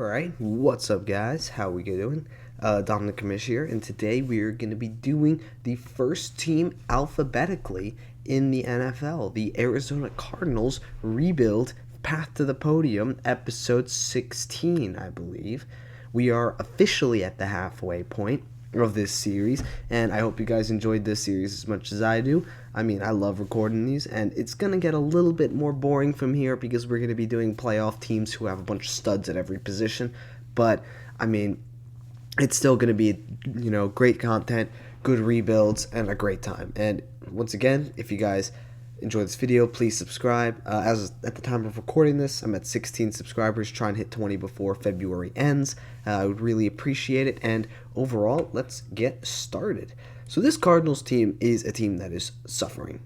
Alright, what's up guys? How we doing? Dom The Commish here, and today we are going to be doing the first team alphabetically in the NFL, the Arizona Cardinals rebuild Path to the Podium, episode 16, I believe. We are officially at the halfway point of this series, and I hope you guys enjoyed this series as much as I do. I mean, I love recording these, and it's going to get a little bit more boring from here because we're going to be doing playoff teams who have a bunch of studs at every position, but, I mean, it's still going to be, great content, good rebuilds, and a great time. And once again, if you guys enjoy this video, please subscribe. As at the time of recording this, I'm at 16 subscribers, trying to hit 20 before February ends. I would really appreciate it, and overall, let's get started. So this Cardinals team is a team that is suffering.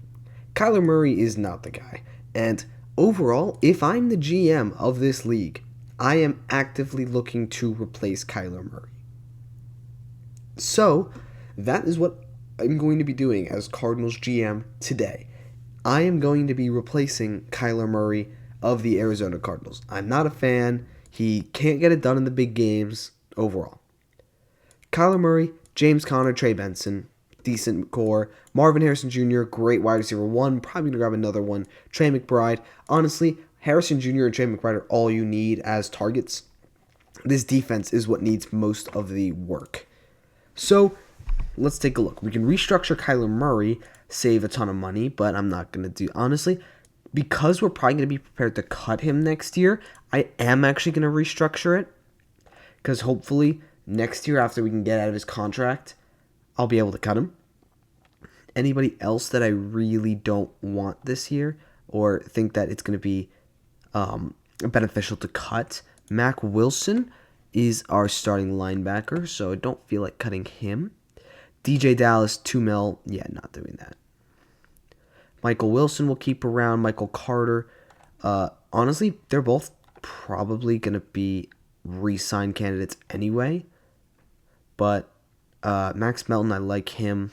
Kyler Murray is not the guy, and overall, if I'm the GM of this league, I am actively looking to replace Kyler Murray. So, that is what I'm going to be doing as Cardinals GM today. I am going to be replacing Kyler Murray of the Arizona Cardinals. I'm not a fan. He can't get it done in the big games overall. Kyler Murray, James Conner, Trey Benson, decent core. Marvin Harrison Jr., great wide receiver one. Probably going to grab another one. Trey McBride. Honestly, Harrison Jr. and Trey McBride are all you need as targets. This defense is what needs most of the work. So, let's take a look. We can restructure Kyler Murray, save a ton of money, but I'm not going to do... Honestly, because we're probably going to be prepared to cut him next year, I am actually going to restructure it. Because hopefully, next year after we can get out of his contract, I'll be able to cut him. Anybody else that I really don't want this year, or think that it's going to be beneficial to cut, Mac Wilson is our starting linebacker, so I don't feel like cutting him. DJ Dallas, 2 mil, yeah, not doing that. Michael Wilson will keep around. Michael Carter. Honestly, they're both probably going to be re-sign candidates anyway. But Max Melton, I like him.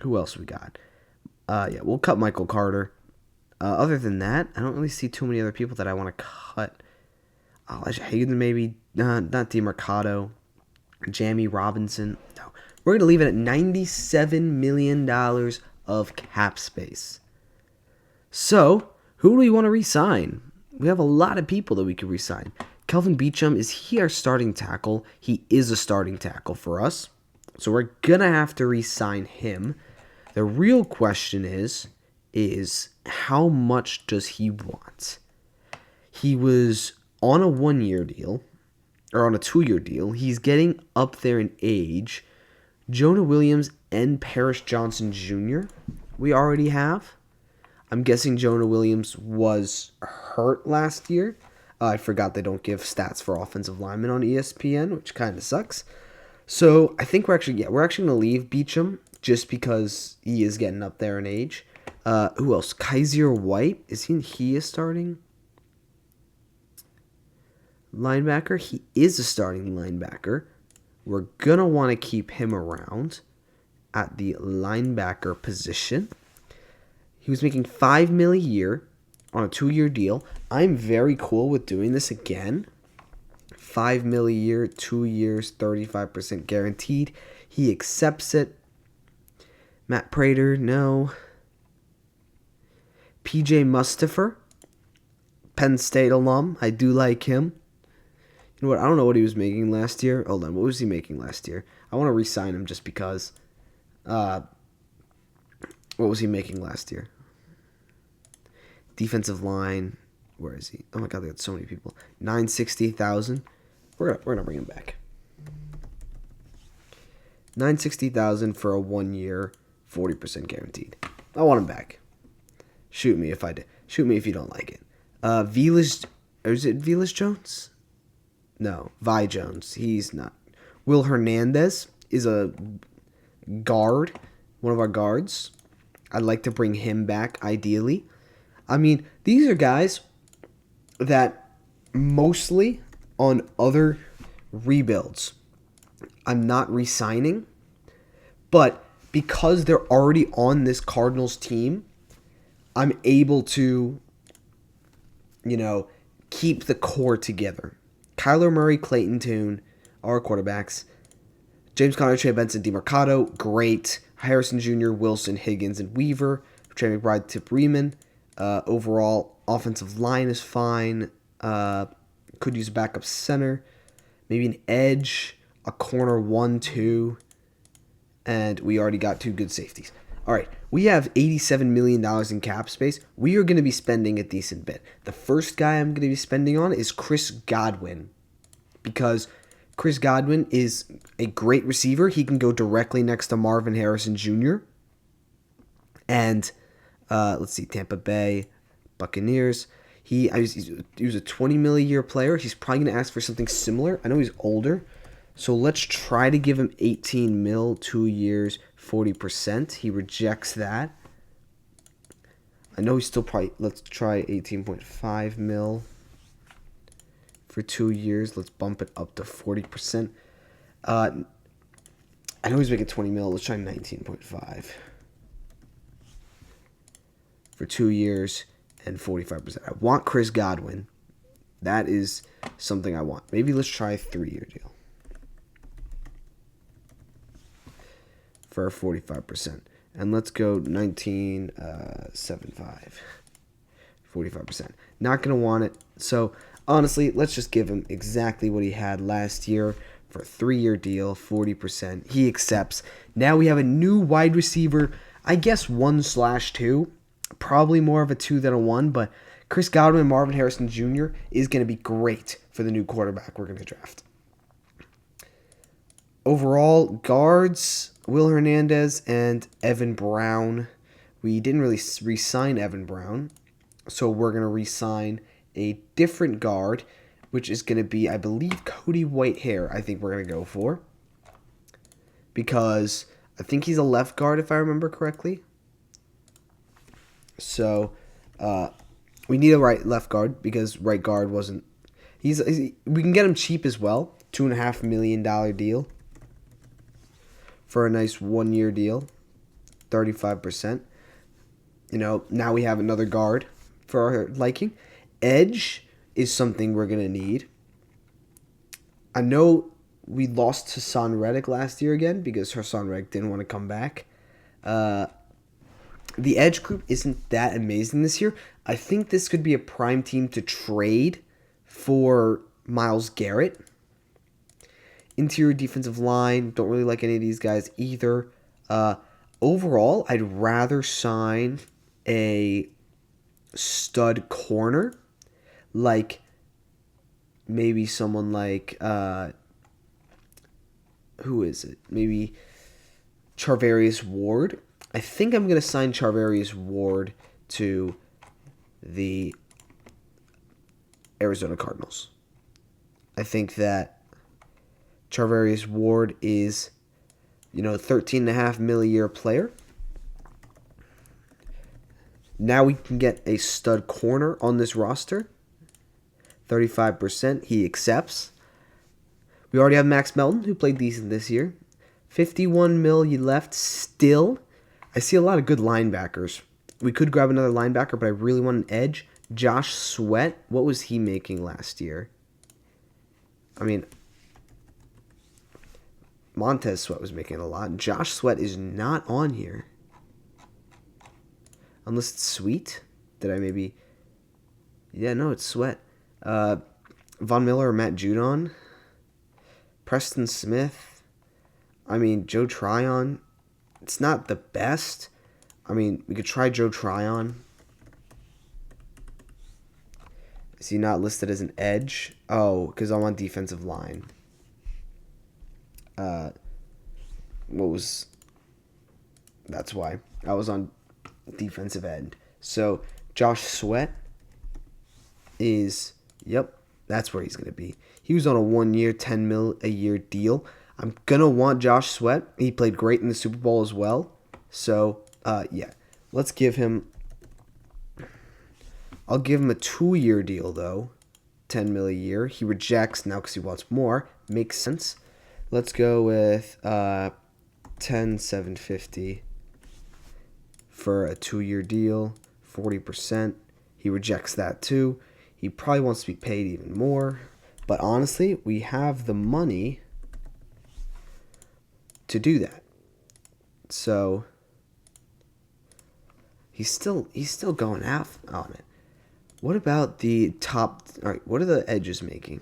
Who else we got? Yeah, we'll cut Michael Carter. Other than that, I don't really see too many other people that I want to cut. Elijah Hayden, maybe. Not DeMarcado. Jamie Robinson. No. We're going to leave it at $97 million of cap space. So, who do we want to re-sign? We have a lot of people that we could re-sign. Kelvin Beachum, is he our starting tackle? He is a starting tackle for us. So we're going to have to re-sign him. The real question is how much does he want? He was on a 1-year deal, or on a 2-year deal. He's getting up there in age. Jonah Williams and Paris Johnson Jr. we already have. I'm guessing Jonah Williams was hurt last year. I forgot they don't give stats for offensive linemen on ESPN, which kind of sucks. So I think we're actually going to leave Beachum just because he is getting up there in age. Who else? Kaiser White, is he a starting linebacker? He is a starting linebacker. We're going to want to keep him around at the linebacker position. He was making $5 million a year on a 2-year deal. I'm very cool with doing this again. $5 million a year, 2 years, 35% guaranteed. He accepts it. Matt Prater, no. PJ Mustipher, Penn State alum. I do like him. You know what? I don't know what he was making last year. Hold on. What was he making last year? I want to re-sign him just because. What was he making last year? Defensive line. Where is he? Oh my God, they got so many people. $960,000. We're gonna bring him back. $960,000 for a 1 year, 40% guaranteed. I want him back. Shoot me if I did. Shoot me if you don't like it. Velas, or is it Velas Jones? No, Vi Jones. He's not. Will Hernandez is a guard, one of our guards. I'd like to bring him back, ideally. I mean, these are guys that mostly on other rebuilds I'm not re-signing, but because they're already on this Cardinals team, I'm able to, keep the core together. Kyler Murray, Clayton Tune, our quarterbacks. James Conner, Trey Benson, DeMarcado, great. Harrison Jr., Wilson, Higgins, and Weaver. Trey McBride, Tip Riemann. Overall, offensive line is fine. Could use a backup center. Maybe an edge, a corner 1-2. And we already got 2 good safeties. All right, we have $87 million in cap space. We are going to be spending a decent bit. The first guy I'm going to be spending on is Chris Godwin, because Chris Godwin is a great receiver. He can go directly next to Marvin Harrison Jr. And let's see, Tampa Bay Buccaneers. He was a $20 million a year player. He's probably going to ask for something similar. I know he's older, so let's try to give him $18 million, 2 years, 40%. He rejects that. I know he's still probably. Let's try $18.5 million for 2 years. Let's bump it up to 40%. I know he's making $20 million. Let's try 19.5 for 2 years and 45%. I want Chris Godwin. That is something I want. Maybe let's try a 3-year deal for 45%. And let's go 19.75. 45%. Not going to want it. So, honestly, let's just give him exactly what he had last year for a 3-year deal, 40%. He accepts. Now we have a new wide receiver, I guess 1/2. Probably more of a 2 than a 1, but Chris Godwin and Marvin Harrison Jr. is going to be great for the new quarterback we're going to draft. Overall, guards, Will Hernandez and Evan Brown. We didn't really re-sign Evan Brown, so we're going to re-sign a different guard, which is going to be, I believe, Cody Whitehair. I think we're going to go for, because I think he's a left guard, if I remember correctly. So, we need a left guard, because right guard wasn't. We can get him cheap as well. $2.5 million deal for a nice 1-year deal, 35%. Now we have another guard for our liking. Edge is something we're gonna need. I know we lost Hassan Reddick last year again because Hassan Reddick didn't want to come back. The edge group isn't that amazing this year. I think this could be a prime team to trade for Myles Garrett. Interior defensive line, don't really like any of these guys either. Overall, I'd rather sign a stud corner, like maybe someone like, who is it? Maybe Charvarius Ward. I think I'm going to sign Charvarius Ward to the Arizona Cardinals. I think that Charvarius Ward is, $13.5 million a year player. Now we can get a stud corner on this roster. 35%. He accepts. We already have Max Melton, who played decent this year. $51 million left still. I see a lot of good linebackers. We could grab another linebacker, but I really want an edge. Josh Sweat, what was he making last year? I mean, Montez Sweat was making a lot. Josh Sweat is not on here. Unless it's Sweet. Did I maybe... Yeah, no, it's Sweat. Von Miller or Matt Judon. Preston Smith. I mean, Joe Tryon. It's not the best. I mean, we could try Joe Tryon. Is he not listed as an edge? Oh, because I'm on defensive line. That's why. I was on defensive end. So, Josh Sweat is, that's where he's going to be. He was on a 1-year, $10 million a year deal. I'm going to want Josh Sweat. He played great in the Super Bowl as well. So, let's give him... I'll give him a 2-year deal, though. $10 million a year. He rejects now because he wants more. Makes sense. Let's go with $10,750 for a 2-year deal. 40%. He rejects that, too. He probably wants to be paid even more. But honestly, we have the money to do that. So he's still going out on it. What about the top? All right, what are the edges making?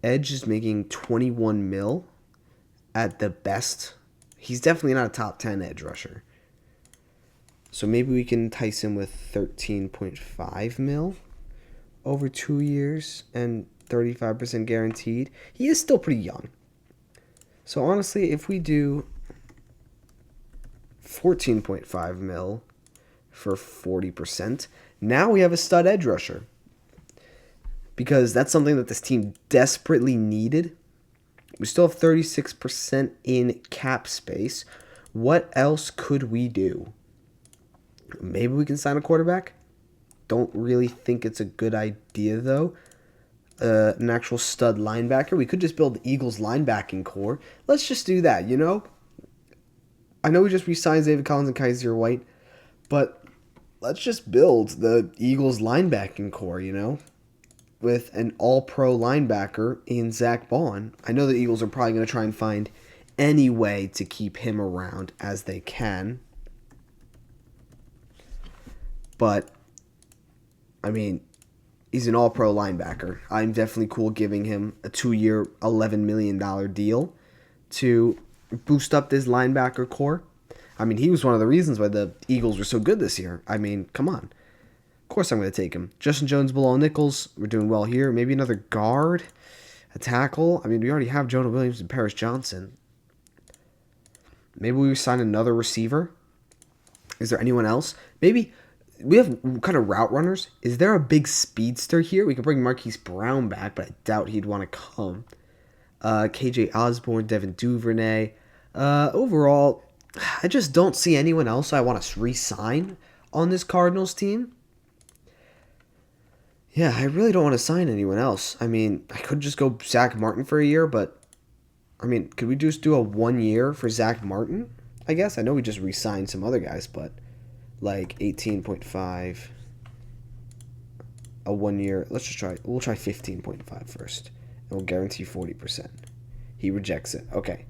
Edge is making 21 mil at the best. He's definitely not a top 10 edge rusher. So maybe we can entice him with 13.5 mil over 2 years and 35% guaranteed. He is still pretty young. So honestly, if we do 14.5 mil for 40%, now we have a stud edge rusher. Because that's something that this team desperately needed. We still have 36% in cap space. What else could we do? Maybe we can sign a quarterback. Don't really think it's a good idea, though. An actual stud linebacker. We could just build the Eagles linebacking core. Let's just do that, you know? I know we just re-signed David Collins and Kaiser White, but let's just build the Eagles linebacking core, you know? With an all-pro linebacker in Zach Bond. I know the Eagles are probably going to try and find any way to keep him around as they can. But, I mean, he's an all-pro linebacker. I'm definitely cool giving him a 2-year, $11 million deal to boost up this linebacker core. I mean, he was one of the reasons why the Eagles were so good this year. I mean, come on. Of course I'm going to take him. Justin Jones, Bilal Nichols. We're doing well here. Maybe another guard. A tackle. I mean, we already have Jonah Williams and Paris Johnson. Maybe we sign another receiver. Is there anyone else? Maybe we have kind of route runners. Is there a big speedster here? We could bring Marquise Brown back, but I doubt he'd want to come. KJ Osborne, Devin Duvernay. Overall, I just don't see anyone else I want to re-sign on this Cardinals team. Yeah, I really don't want to sign anyone else. I mean, I could just go Zach Martin for a year, but, I mean, could we just do a 1 year for Zach Martin? I guess. I know we just re-signed some other guys, but, like, 18.5, a 1 year. Let's just try, we'll try 15.5 first, and we'll guarantee 40%. He rejects it. Okay.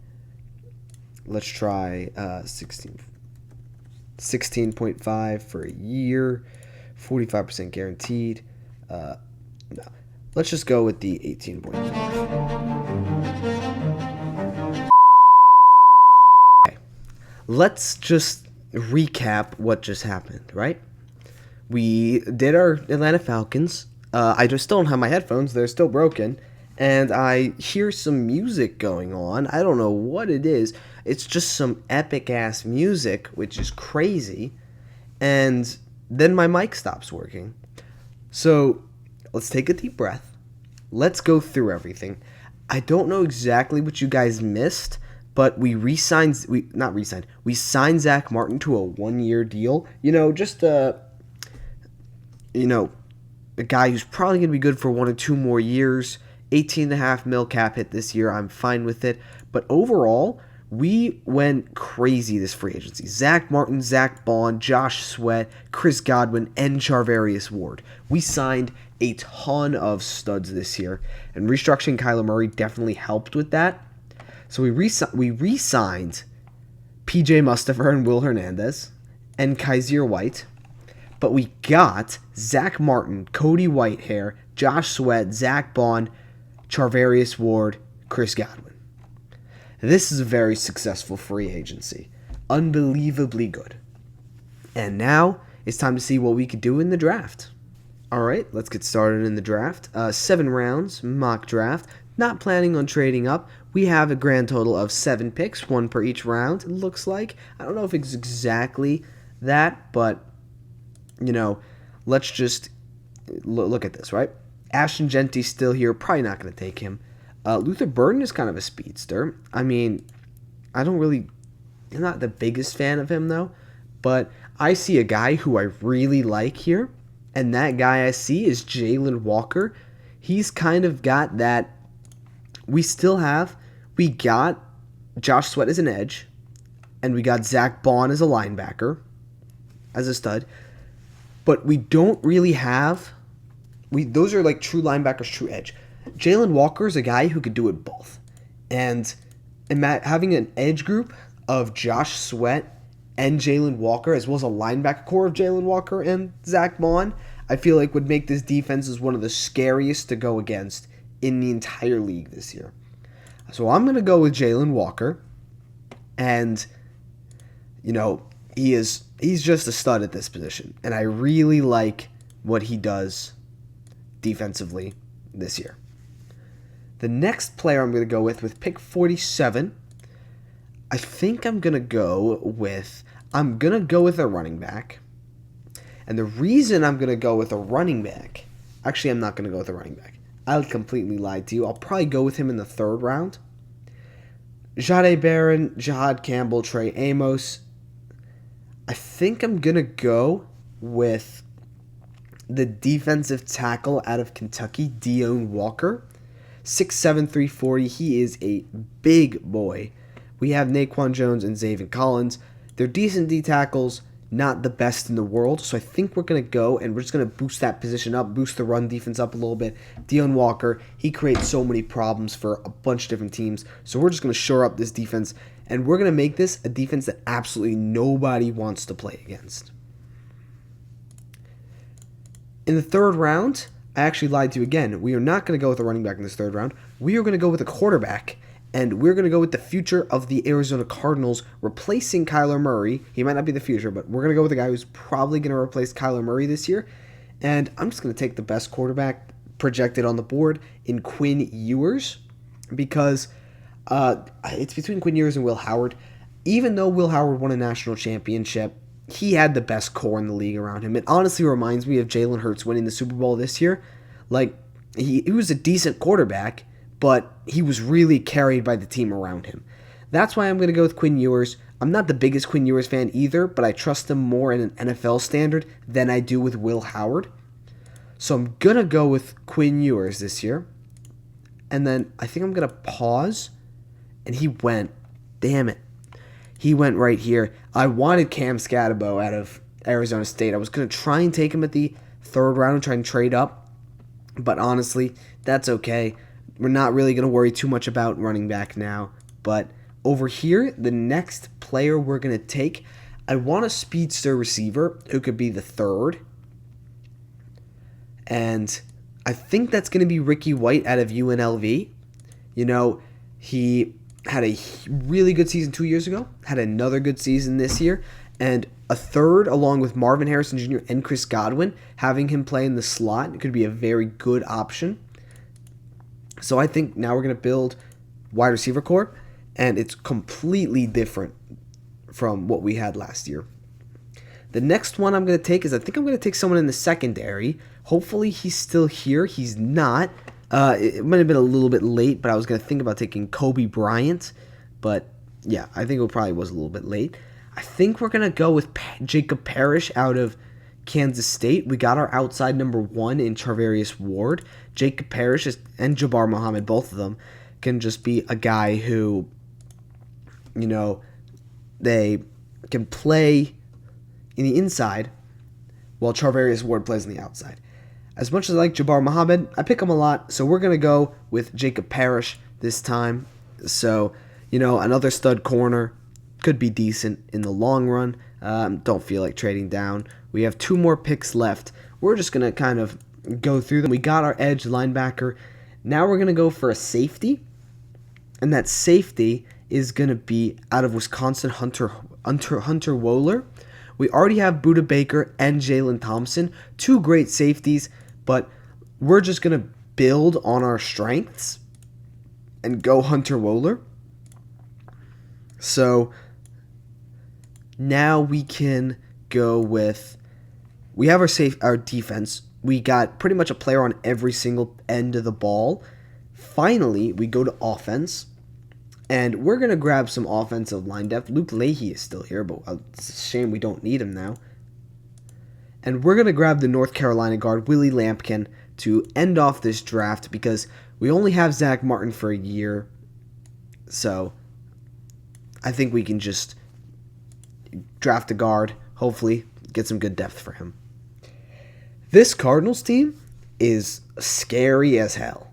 Let's try 16.5 for a year, 45% guaranteed. No. Let's just go with the 18.5. Okay. Let's just recap what just happened, right? We did our Atlanta Falcons. I just still don't have my headphones. They're still broken. And I hear some music going on. I don't know what it is. It's just some epic-ass music, which is crazy. And then my mic stops working. So, let's take a deep breath. Let's go through everything. I don't know exactly what you guys missed, but we signed Zach Martin to a 1 year deal. You know, just a guy who's probably going to be good for 1 or 2 more years. 18.5 mil cap hit this year. I'm fine with it. But overall, we went crazy this free agency. Zach Martin, Zach Bond, Josh Sweat, Chris Godwin, and Charvarius Ward. We signed a ton of studs this year, and restructuring Kyler Murray definitely helped with that. So we re-signed PJ Mustipher and Will Hernandez and Kaiser White, but we got Zach Martin, Cody Whitehair, Josh Sweat, Zach Bond, Charvarius Ward, Chris Godwin. This is a very successful free agency. Unbelievably good. And now it's time to see what we could do in the draft. All right, let's get started in the draft. 7 rounds, mock draft. Not planning on trading up. We have a grand total of 7 picks, 1 per each round, it looks like. I don't know if it's exactly that, but, let's just look at this, right? Ashton Genty's still here. Probably not going to take him. Luther Burden is kind of a speedster. I mean, I'm not the biggest fan of him, though. But I see a guy who I really like here. And that guy I see is Jalen Walker. He's kind of got that. We got Josh Sweat as an edge. And we got Zach Bond as a linebacker. As a stud. but we don't really have. Those are like true linebackers, true edge. Jalen Walker is a guy who could do it both, and having an edge group of Josh Sweat and Jalen Walker, as well as a linebacker core of Jalen Walker and Zach Bond, I feel like would make this defense as one of the scariest to go against in the entire league this year. So I'm going to go with Jalen Walker, and he's just a stud at this position, and I really like what he does defensively this year. The next player I'm going to go with pick 47, I think I'm going to go with a running back. And the reason I'm going to go with a running back, actually I'm not going to go with a running back. I completely lied to you. I'll probably go with him in the 3rd round. Jahdae Barron, Jahad Campbell, Trey Amos. I think I'm going to go with the defensive tackle out of Kentucky, Dion Walker. 6'7", 340. He is a big boy. We have Naquan Jones and Zaven Collins. They're decent D tackles, not the best in the world. So I think we're going to go and we're just going to boost that position up, boost the run defense up a little bit. Dion Walker, he creates so many problems for a bunch of different teams. So we're just going to shore up this defense, and we're going to make this a defense that absolutely nobody wants to play against. In the 3rd round, I actually lied to you again. We are not going to go with a running back in this 3rd round. We are going to go with a quarterback, and we're going to go with the future of the Arizona Cardinals, replacing Kyler Murray. He might not be the future, but we're going to go with a guy who's probably going to replace Kyler Murray this year. And I'm just going to take the best quarterback projected on the board in Quinn Ewers, because it's between Quinn Ewers and Will Howard. Even though Will Howard won a national championship, he had the best core in the league around him. It honestly reminds me of Jalen Hurts winning the Super Bowl this year. Like, he was a decent quarterback, but he was really carried by the team around him. That's why I'm going to go with Quinn Ewers. I'm not the biggest Quinn Ewers fan either, but I trust him more in an NFL standard than I do with Will Howard. So I'm going to go with Quinn Ewers this year. And then I think I'm going to pause, and he went right here. I wanted Cam Scatabo out of Arizona State. I was going to try and take him at the 3rd round and try and trade up, but honestly, that's okay. We're not really going to worry too much about running back now. But over here, the next player we're going to take, I want a speedster receiver who could be the 3rd. And I think that's going to be Ricky White out of UNLV. He had a really good season 2 years ago, had another good season this year, and a 3rd along with Marvin Harrison Jr. and Chris Godwin. Having him play in the slot could be a very good option. So I think now we're going to build wide receiver core, and it's completely different from what we had last year. The next one I'm going to take is I think I'm going to take someone in the secondary. Hopefully he's still here. He's not. It might have been a little bit late, but I was going to think about taking Kobe Bryant. But yeah, I think it probably was a little bit late. I think we're going to go with Jacob Parrish out of Kansas State. We got our outside number 1 in Charvarius Ward. Jacob Parrish and Jabbar Muhammad, both of them, can just be a guy who, they can play in the inside while Charvarius Ward plays on the outside. As much as I like Jabbar Muhammad, I pick him a lot, so we're going to go with Jacob Parrish this time. So, another stud corner, could be decent in the long run. Don't feel like trading down. We have 2 more picks left. We're just going to kind of go through them. We got our edge linebacker. Now we're going to go for a safety, and that safety is going to be out of Wisconsin, Hunter Wohler. We already have Budda Baker and Jalen Thompson, 2 great safeties, but we're just going to build on our strengths and go Hunter Wohler. So now we can go with, we have our defense. We got pretty much a player on every single end of the ball. Finally, we go to offense, and we're going to grab some offensive line depth. Luke Leahy is still here, but it's a shame we don't need him now. And we're going to grab the North Carolina guard, Willie Lampkin, to end off this draft because we only have Zach Martin for a year. So I think we can just draft a guard, hopefully get some good depth for him. This Cardinals team is scary as hell.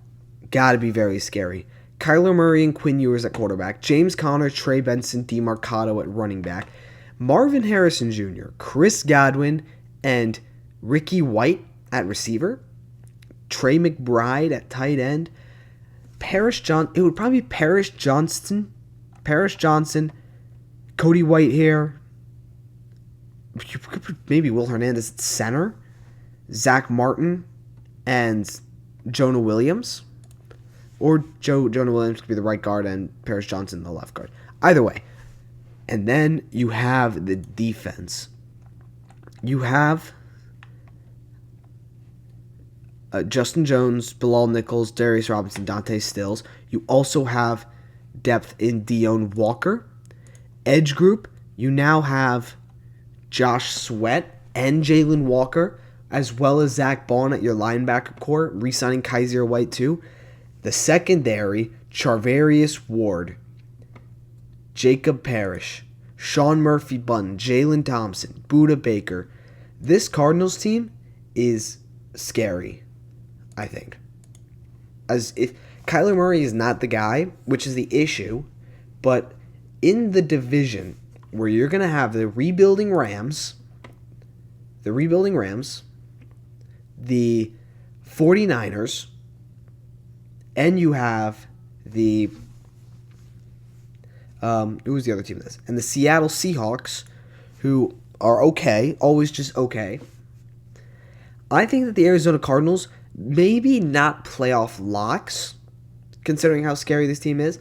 Gotta be very scary. Kyler Murray and Quinn Ewers at quarterback. James Conner, Trey Benson, DeMarcado at running back. Marvin Harrison Jr., Chris Godwin, and Ricky White at receiver. Trey McBride at tight end. It would probably be Paris Johnson, Cody White here. Maybe Will Hernandez at center. Zach Martin and Jonah Williams. Or Jonah Williams could be the right guard and Paris Johnson the left guard. Either way. And then you have the defense. You have Justin Jones, Bilal Nichols, Darius Robinson, Dante Stills. You also have depth in Deone Walker. Edge group, you now have Josh Sweat and Jalen Walker, as well as Zach Bond at your linebacker core, re-signing Kaiser White too. The secondary, Charvarius Ward, Jacob Parrish, Sean Murphy-Bunting, Jalen Thompson, Budda Baker. This Cardinals team is scary, I think. As if Kyler Murray is not the guy, which is the issue, but in the division where you're going to have the rebuilding Rams, the 49ers, and you have the who's the other team in this? And the Seattle Seahawks, who are okay, always just okay. I think that the Arizona Cardinals, maybe not playoff locks, considering how scary this team is,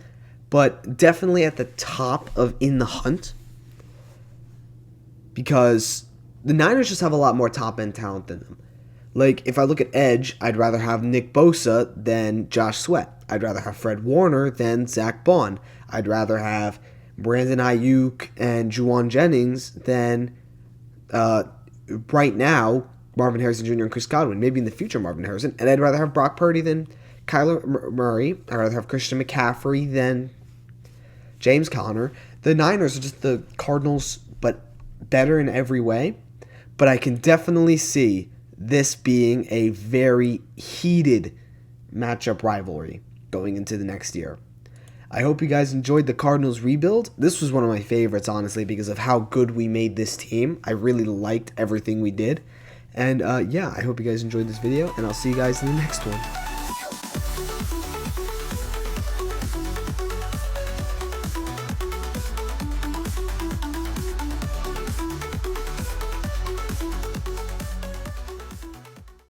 but definitely at the top of in the hunt. Because the Niners just have a lot more top-end talent than them. Like, if I look at edge, I'd rather have Nick Bosa than Josh Sweat. I'd rather have Fred Warner than Zach Bond. I'd rather have Brandon Ayuk and Juwan Jennings than, right now, Marvin Harrison Jr. and Chris Godwin. Maybe in the future, Marvin Harrison. And I'd rather have Brock Purdy than Kyler Murray. I'd rather have Christian McCaffrey than James Conner. The Niners are just the Cardinals, but better in every way. But I can definitely see this being a very heated matchup rivalry going into the next year. I hope you guys enjoyed the Cardinals rebuild. This was one of my favorites, honestly, because of how good we made this team. I really liked everything we did. And yeah, I hope you guys enjoyed this video, and I'll see you guys in the next one.